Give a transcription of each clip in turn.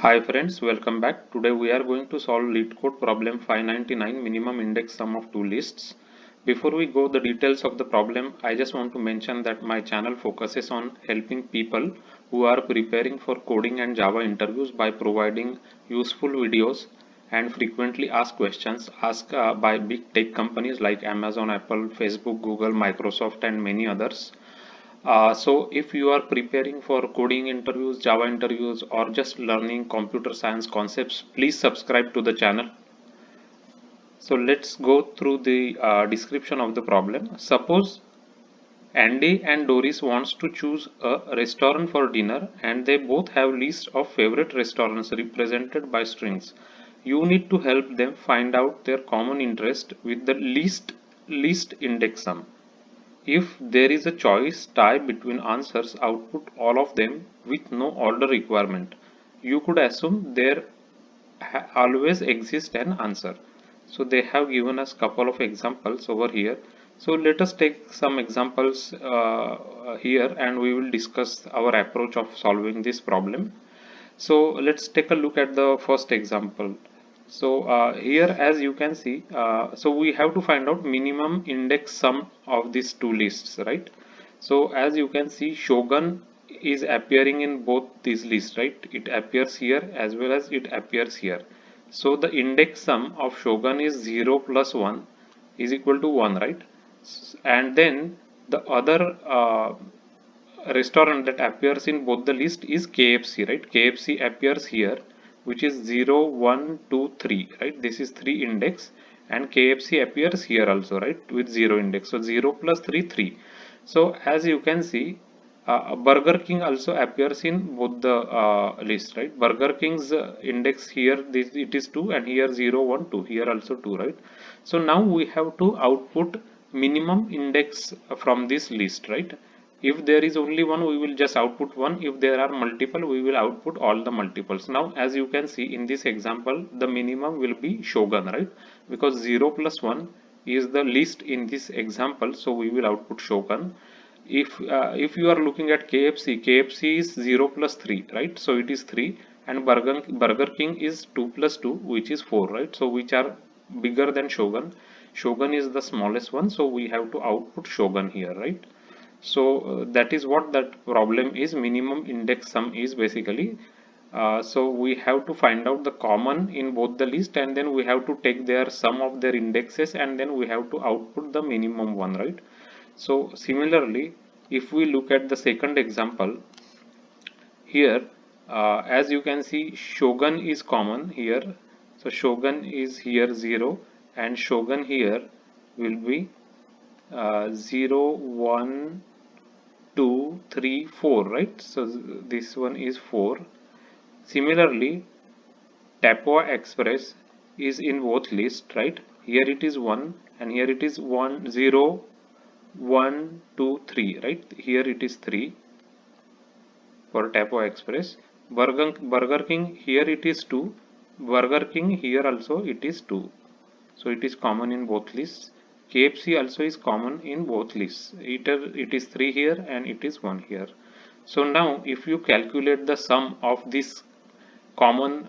Hi friends, welcome back. Today we are going to solve LeetCode problem 599 minimum index sum of two lists. Before we go the details of the problem, I just want to mention that my channel focuses on helping people who are preparing for coding and Java interviews by providing useful videos and frequently asked questions asked by big tech companies like Amazon, Apple, Facebook, Google, Microsoft and many others. So if you are preparing for coding interviews, Java interviews, or just learning computer science concepts, please subscribe to the channel. So let's go through the description of the problem. Suppose Andy and Doris wants to choose a restaurant for dinner and they both have list of favorite restaurants represented by strings. You need to help them find out their common interest with the least index sum. If there is a choice tie between answers, output all of them with no order requirement. You could assume there always exists an answer. So they have given us couple of examples over here. So let us take some examples here and we will discuss our approach of solving this problem. So let's take a look at the first example. So here as you can see, so we have to find out minimum index sum of these two lists, right? So as you can see, Shogun is appearing in both these lists, right? It appears here as well as it appears here. So the index sum of Shogun is 0 plus 1 is equal to 1, right? And then the other restaurant that appears in both the list is KFC, right? KFC appears here, which is 0, 1, 2, 3, right? This is 3 index, and KFC appears here also, right? With 0 index. So 0 plus 3, 3. So as you can see, Burger King also appears in both the lists, right? Burger King's index here, it is 2, and here 0, 1, 2. Here also 2, right? So now we have to output minimum index from this list, right? If there is only one, we will just output one. If there are multiple, we will output all the multiples. Now as you can see in this example, the minimum will be Shogun, right? Because 0 plus 1 is the least in this example, so we will output Shogun. If you are looking at KFC is 0 plus 3, right? So it is 3, and Burger King is 2 plus 2, which is 4, right? So which are bigger than Shogun. Shogun is the smallest one, so we have to output Shogun here, right? So that is what that problem is. Minimum index sum is basically. So we have to find out the common in both the list, and then we have to take their sum of their indexes, and then we have to output the minimum one, right? So similarly, if we look at the second example here, as you can see, Shogun is common here. So Shogun is here 0, and Shogun here will be 0, 1, 2, 3, 4, right? So this one is 4. Similarly, Tapua Express is in both lists, right? Here it is 1, and here it is 1, 0, 1, 2, 3, right? Here it is 3 for Tapua Express. Burger King, here it is 2. Burger King, here also it is 2. So it is common in both lists. KFC also is common in both lists. It is 3 here and it is 1 here. So now if you calculate the sum of these common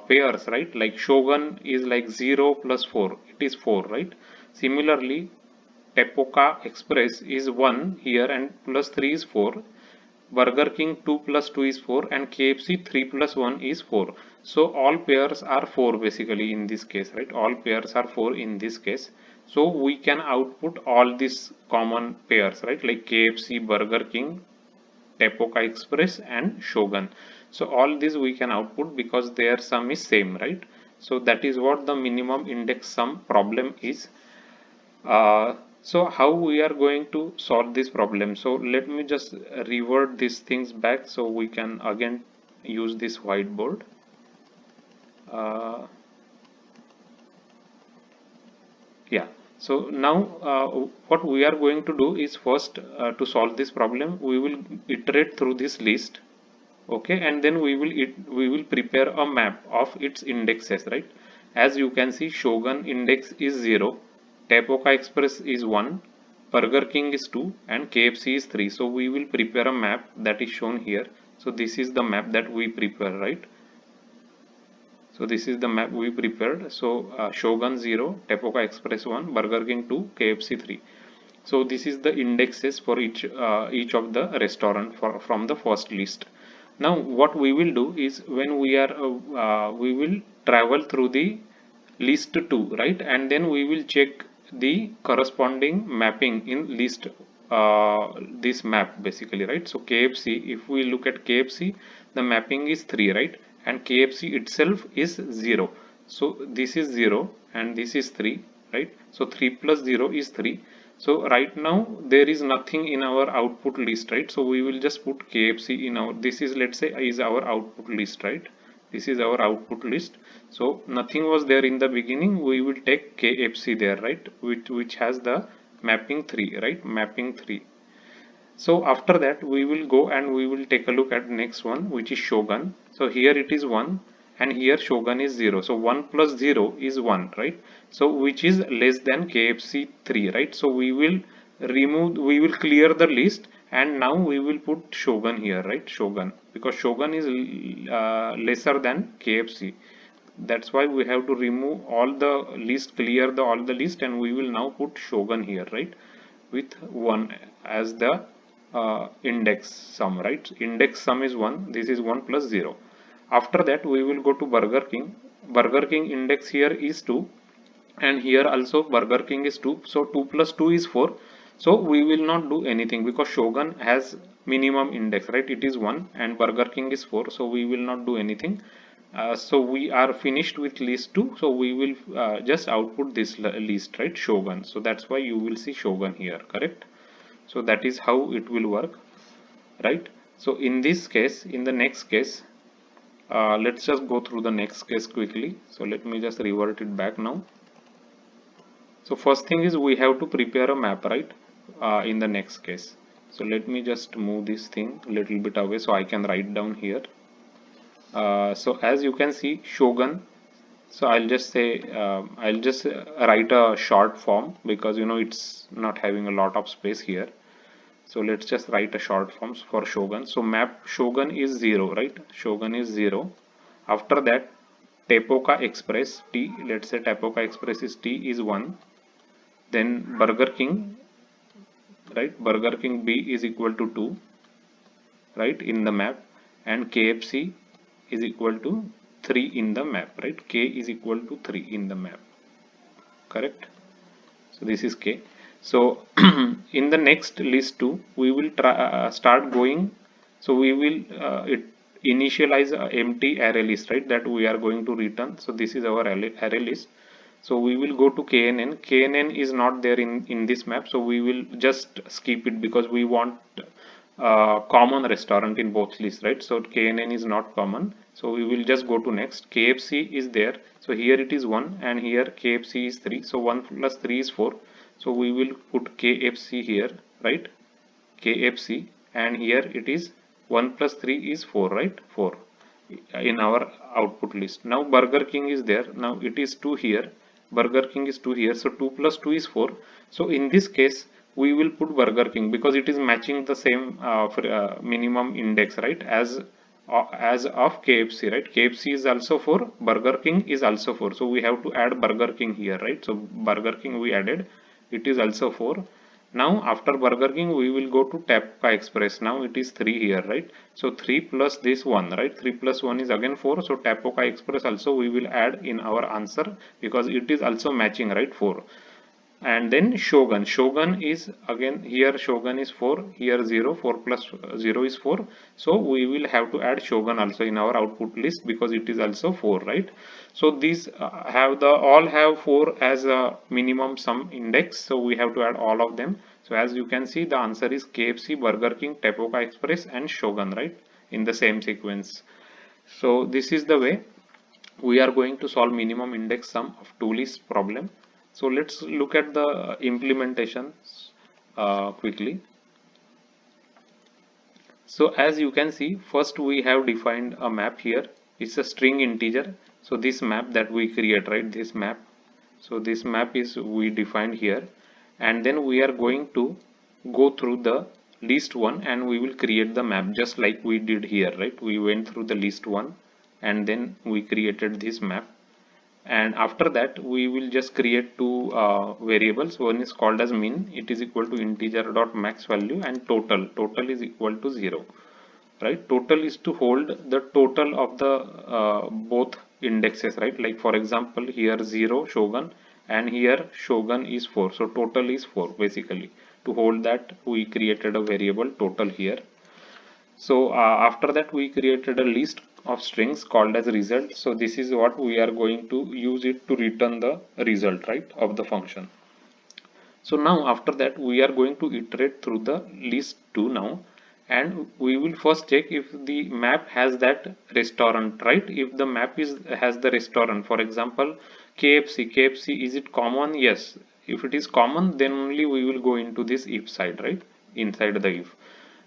pairs, right? Like Shogun is like 0 plus 4. It is 4, right? Similarly, Tepoka Express is 1 here and plus 3 is 4. Burger King 2 plus 2 is 4, and KFC 3 plus 1 is 4. So all pairs are 4 basically in this case, right? All pairs are 4 in this case. So we can output all these common pairs, right? Like KFC, Burger King, Tepoka Express and Shogun. So all these we can output because their sum is same, right? So that is what the minimum index sum problem is. So how we are going to solve this problem? So let me just revert these things back so we can again use this whiteboard. Uh, yeah. So now what we are going to do is first to solve this problem, we will iterate through this list, okay, and then we will prepare a map of its indexes, right? As you can see, Shogun index is 0, Tepoka Express is 1, Burger King is 2, and KFC is 3. So we will prepare a map that is shown here. So this is the map that we prepare, right? So this is the map we prepared. So Shogun 0, Tepoka Express 1, Burger King 2, KFC 3. So this is the indexes for each of the restaurant from the first list. Now what we will do is, when we will travel through the list 2, right, and then we will check the corresponding mapping in list, this map basically, right. So KFC, if we look at KFC, the mapping is 3, right, and KFC itself is 0. So this is 0 and this is 3, right. So 3 plus 0 is 3. So right now there is nothing in our output list, right. So we will just put KFC in our, this is, let's say, is our output list, right. This is our output list. So nothing was there in the beginning, we will take KFC there, right, which has the mapping 3, right, mapping 3. So after that we will go and we will take a look at next one, which is Shogun. So here it is 1 and here Shogun is 0. So 1 plus 0 is 1, right. So which is less than KFC 3, right. So we will clear the list, and now we will put Shogun here, right, Shogun, because Shogun is lesser than KFC. That's why we have to remove all the list, clear all the list, and we will now put Shogun here, right, with 1 as the index sum, right. Index sum is 1, this is 1 plus 0. After that we will go to Burger King. Burger King index here is 2, and here also Burger King is 2. So 2 plus 2 is 4. So we will not do anything because Shogun has minimum index, right, it is 1, and Burger King is 4. So we will not do anything. So we are finished with list 2. So we will just output this list, right, Shogun. So that's why you will see Shogun here, correct. So that is how it will work, right. So in this case, in the next case, let's just go through the next case quickly. So let me just revert it back now. So first thing is we have to prepare a map, right, in the next case. So let me just move this thing a little bit away so I can write down here. So as you can see, Shogun. So I'll just say, I'll just write a short form because it's not having a lot of space here. So let's just write a short forms for Shogun. So map Shogun is 0, right? Shogun is 0. After that, Tepoka Express T, let's say Tepoka Express is T is 1. Then Burger King, right? Burger King B is equal to 2, right, in the map, and KFC is equal to 3 in the map, right. K is equal to 3 in the map, correct. So this is K. So in the next list 2 we will start going. So we will initialize a empty array list, right, that we are going to return. So this is our array list. So we will go to KNN. KNN is not there in this map, so we will just skip it because we want common restaurant in both lists, right. So KNN is not common, so we will just go to next. KFC is there, so here it is 1 and here KFC is 3. So 1 plus 3 is 4. So we will put KFC here, right, KFC, and here it is 1 plus 3 is 4, right, 4 in our output list. Now Burger King is there, now it is 2 here, Burger King is 2 here, so 2 plus 2 is 4. So in this case we will put Burger King because it is matching the same minimum index, right, as of KFC, right. KFC is also 4, Burger King is also 4, so we have to add Burger King here, right. So Burger King we added, it is also 4. Now after Burger King we will go to Tepoka Express. Now it is 3 here, right. So 3 plus this 1, right, 3 plus 1 is again 4. So Tepoka Express also we will add in our answer because it is also matching, right, 4. And then Shogun is again here, Shogun is 4, here 0, 4 plus 0 is 4. So we will have to add Shogun also in our output list because it is also 4, right. So these all have 4 as a minimum sum index, so we have to add all of them. So as you can see, the answer is KFC, Burger King, Tepoka Express and Shogun, right, in the same sequence. So this is the way we are going to solve minimum index sum of two list problem. So let's look at the implementation quickly. So as you can see, first we have defined a map here. It's a string integer. So this map that we create, right, this map. So this map is we defined here, and then we are going to go through the list 1 and we will create the map just like we did here, right. We went through the list 1, and then we created this map. And after that we will just create two variables. One is called as min, it is equal to integer dot max value, and total is equal to 0, right? Total is to hold the total of the both indexes, right? Like for example here 0 Shogun and here Shogun is 4, so total is 4 basically. To hold that we created a variable total here. So after that we created a list of strings called as result. So this is what we are going to use it to return the result, right, of the function. So now after that we are going to iterate through the list 2 now, and we will first check if the map has that restaurant, right? If the map is has the restaurant, for example KFC, is it common? Yes. If it is common, then only we will go into this if side, right? Inside the if,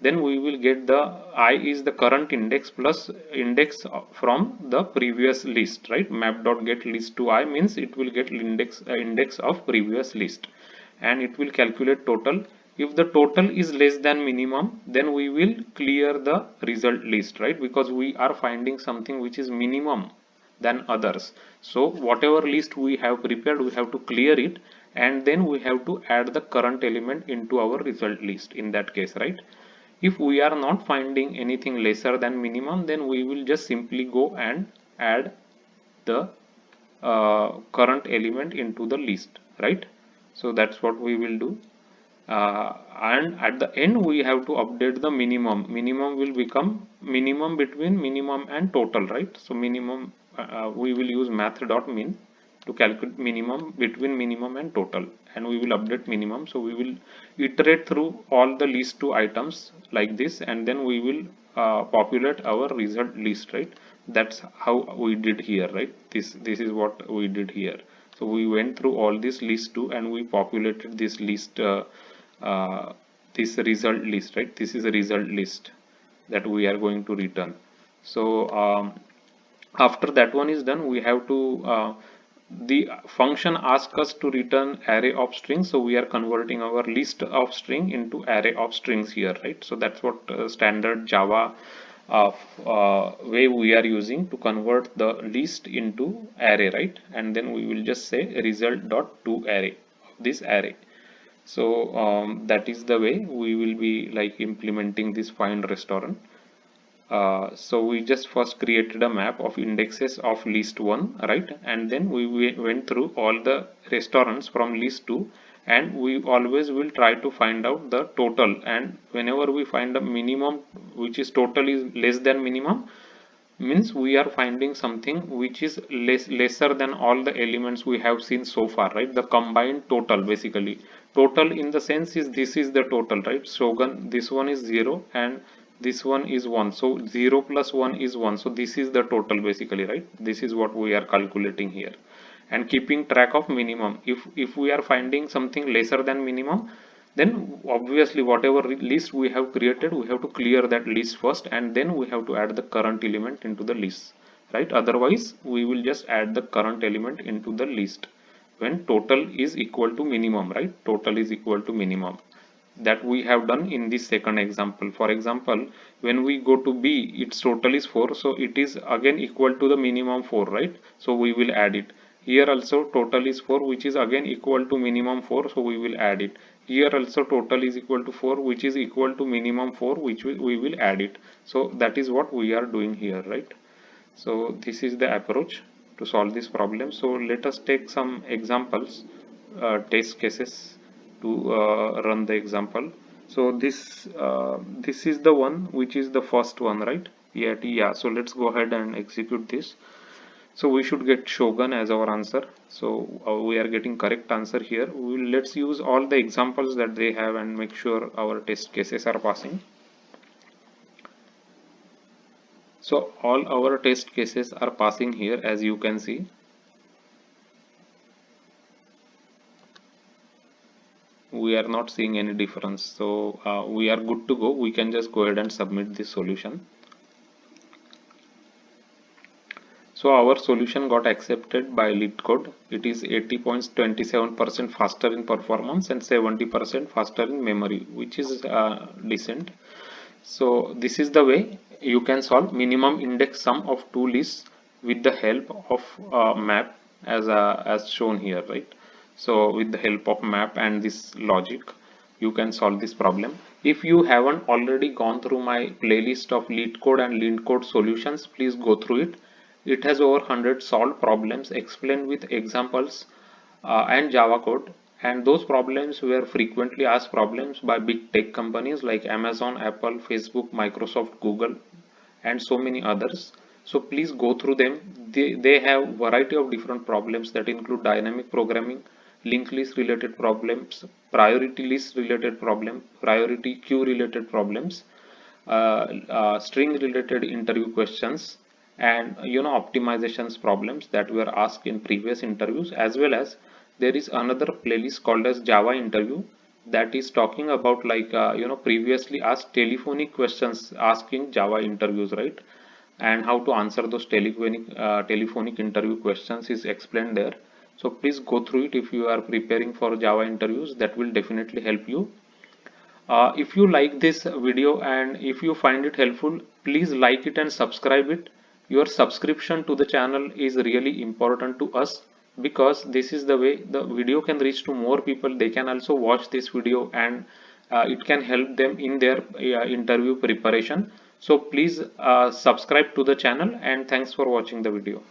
then we will get the I is the current index plus index from the previous list, right? Map dot get list to I means it will get index of previous list, and it will calculate total. If the total is less than minimum, then we will clear the result list, right? Because we are finding something which is minimum than others. So whatever list we have prepared, we have to clear it, and then we have to add the current element into our result list in that case, right? If we are not finding anything lesser than minimum, then we will just simply go and add the current element into the list, right? So that's what we will do. And at the end we have to update the minimum will become minimum between minimum and total, right? So minimum, we will use math.min to calculate minimum between minimum and total, and we will update minimum. So we will iterate through all the list 2 items like this, and then we will populate our result list, right? That's how we did here, right? This is what we did here. So we went through all this list 2 and we populated this list, this result list, right? This is a result list that we are going to return. So after that one is done, we have to the function asks us to return array of strings, so we are converting our list of string into array of strings here, right? So that's what standard Java of way we are using to convert the list into array, right? And then we will just say result dot to array of this array. So that is the way we will be like implementing this find restaurant. So we just first created a map of indexes of list 1, right? And then we went through all the restaurants from list 2, and we always will try to find out the total, and whenever we find a minimum which is total is less than minimum, means we are finding something which is lesser than all the elements we have seen so far, right? The combined total, basically total in the sense is this is the total, right? Shogun, this one is 0 and this one is 1, so 0 plus 1 is 1, so this is the total basically, right? This is what we are calculating here, and keeping track of minimum. If we are finding something lesser than minimum, then obviously whatever list we have created, we have to clear that list first, and then we have to add the current element into the list, right? Otherwise we will just add the current element into the list when total is equal to minimum, right? Total is equal to minimum, that we have done in this second example. For example, when we go to B, its total is 4, so it is again equal to the minimum 4, right? So we will add it. Here also total is 4, which is again equal to minimum 4, so we will add it. Here also total is equal to 4, which is equal to minimum 4, which we will add it. So that is what we are doing here, right? So this is the approach to solve this problem. So let us take some examples, test cases to run the example. So this is the one which is the first one, right? Yeah. So let's go ahead and execute this. So we should get Shogun as our answer. So we are getting correct answer here. Let's use all the examples that they have and make sure our test cases are passing. So all our test cases are passing here, as you can see. We are not seeing any difference, so we are good to go. We can just go ahead and submit this solution. So our solution got accepted by LeetCode. It is 80.27% faster in performance and 70% faster in memory, which is decent. So this is the way you can solve minimum index sum of two lists with the help of map as shown here, right? So with the help of map and this logic, you can solve this problem. If you haven't already gone through my playlist of LeetCode and LeetCode solutions, please go through it. It has over 100 solved problems explained with examples and Java code. And those problems were frequently asked problems by big tech companies like Amazon, Apple, Facebook, Microsoft, Google, and so many others. So please go through them. They have variety of different problems that include dynamic programming, linked list related problems, priority list related problem, priority queue related problems, string related interview questions, and optimizations problems that were asked in previous interviews, as well as there is another playlist called as Java interview that is talking about like previously asked telephonic questions asking Java interviews, right? And how to answer those telephonic interview questions is explained there. So please go through it if you are preparing for Java interviews. That will definitely help you. If you like this video and if you find it helpful, please like it and subscribe it. Your subscription to the channel is really important to us, because this is the way the video can reach to more people. They can also watch this video, and it can help them in their interview preparation. So please subscribe to the channel, and thanks for watching the video.